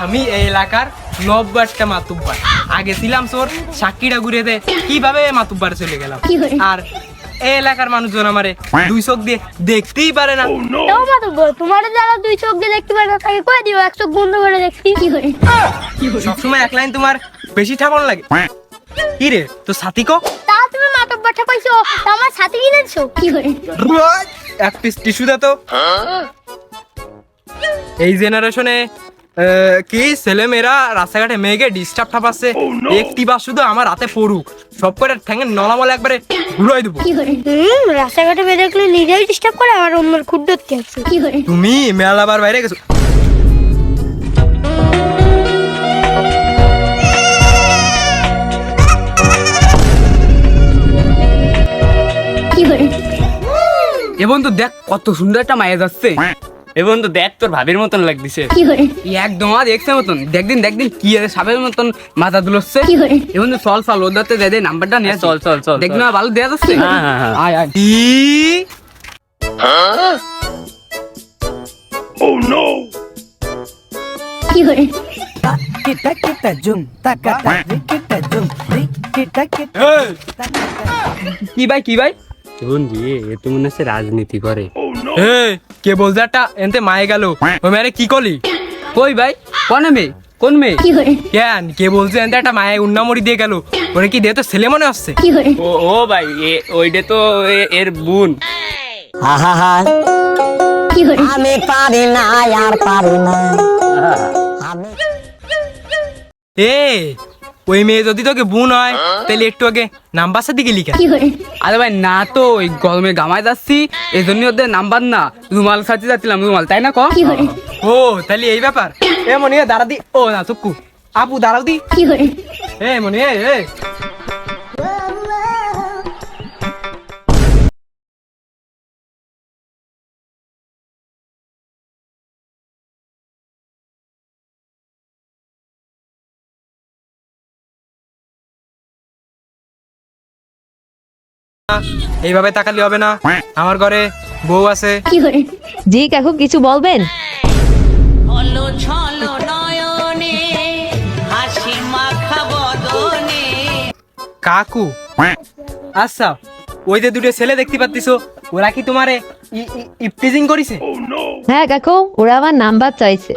আমি এই এলাকার 90টা মাতুব্বার। আগে ছিলাম চোর, সাক্ষীটা ঘুরে দে কিভাবে মাতুব্বার চলে গেলাম। আর এই এলাকার মানুষজন আমারে 2 চোখ দিয়ে দেখতেই পারে না। তোমার যারা 2 চোখ দিয়ে দেখতে পারে না তাকে কই দিও 1 চোখ বন্ধ করে দেখছি। সবসময় এক লাইন তোমার বেশি ঠাপানো লাগে। কি রে তো সাথী কো? তা তুমি মাতব্বরটা পাইছো, তা আমার সাথে কিনেছো। এক পিস টিস্যু দে তো। এই জেনারেশনে কি ছেলে মেয়েরা রাস্তাঘাটে মেয়েকে ডিস্টার্ব ঠাপাচ্ছে। একটি বার শুধু আমার হাতে পড়ুক, সব করে ঠ্যাঙে নলামলে একবারে ঘুরাই দেবো। রাস্তাঘাটে মেয়ে দেখলে নিজেই ডিস্টার্ব করে আর অন্যের খুদ ধরতে আসছে। তুমি মেলাবার বাইরে গেছো। এবং তো দেখ কত সুন্দর একটা মায়া যাচ্ছে। এবং তো দেখ তোর ভাবির মতন লাগতেছে একদম। দেখছে মতন দেখদিন কি সাপের মতন মাথা দুলছে। এবং তো চল ওদাতে দে নাম্বারটা নিয়ে চল দেখবি না ভালো দেয়া যাচ্ছে। আয় আয়। Oh no! কি ভাই বন্ধু এ তো মনে হচ্ছে রাজনীতি করে। কে বলছে একটা এনতে মায়ে গেল ওই মেয়ে কি করলি? কই ভাই কোন মেয়ে কেন কে বলছে এনতে একটা মায়ে উন্নামরি দিয়ে গেল? ওরে কি দিয়ে তো ছেলে মনে হচ্ছে? ও ভাই ওইটা তো এর বোন। আমি পারি না আর পারি না। ওই মেয়ে যদি তোকে বোন হয় তাহলে একটু আগে নাম্বার সাথে গেলি কেন? আরে ভাই না তো ওই গরমে গামায় যাচ্ছি এই জন্য ওদের নাম্বার না রুমাল সাথে যাচ্ছিলাম রুমাল তাই না ক। ও তাহলে এই ব্যাপার। মনি দাঁড়া দি। ও না চুক্কু আপু দাঁড়াও দি। মনি এইভাবে তাকালি হবে না, আমার ঘরে বউ আছে। জি কাকু কিছু বলবেন? কাকু আচ্ছা ওই যে দুটো ছেলে দেখতে পাচ্ছিস ওরা কি তোমারে ইপটিজিং করিছে? হ্যাঁ কাকু ওরা আমার নাম্বার চাইছে।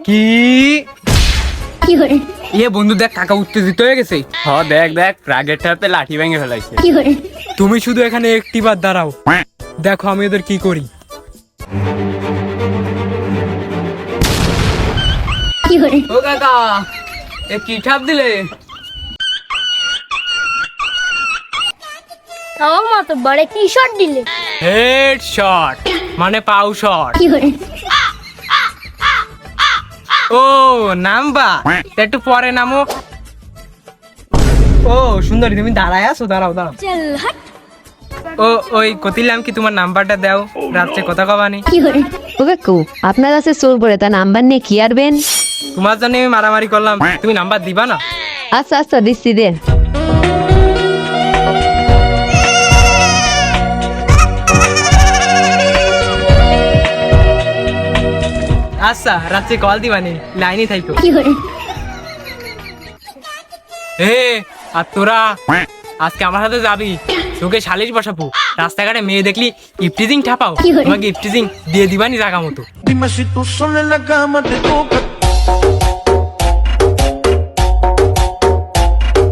কি বন্ধু দেখ কাকা উত্তেজিত হয়ে গেছে। দেখ রাগের হাতে লাঠি ভেঙে ফেলাইছে। তুমি শুধু এখানে একটিবার দাঁড়াও, দেখো আমি ওদের কি করি। ও কাকা এ কি ঠাপ দিলে? আমার মাতব্বরে কি শট দিলে? হেড শট মানে পাউ শট। ও নাম্বা একটু পরে নামো। ও সুন্দরী তুমি দাঁড়ায় আছো, দাঁড়াও। ও ওই কতিলাম কি তোমার নাম্বারটা দাও, রাত্রে কথা কবানি। ও কাকু আপনার কাছে চোর পড়ে তার নাম্বার নিয়ে কি আরবেন? তোমার জন্য আমি মারামারি করলাম, তুমি নাম্বার দিবা না? আচ্ছা দিচ্ছি দে। আচ্ছা রাত্রে কল দিবানি, লাইনই থাইকো। আর তোরা আজকে আমার সাথে যাবি, তোকে সালিশ বসাবো। রাস্তাঘাটে মেয়ে দেখলি ইপটিজিং ঠাপাও, তোমাকে ইপটিজিং দিয়ে দিবানি জায়গা মতো। Dime si tú sola en la cama te toca.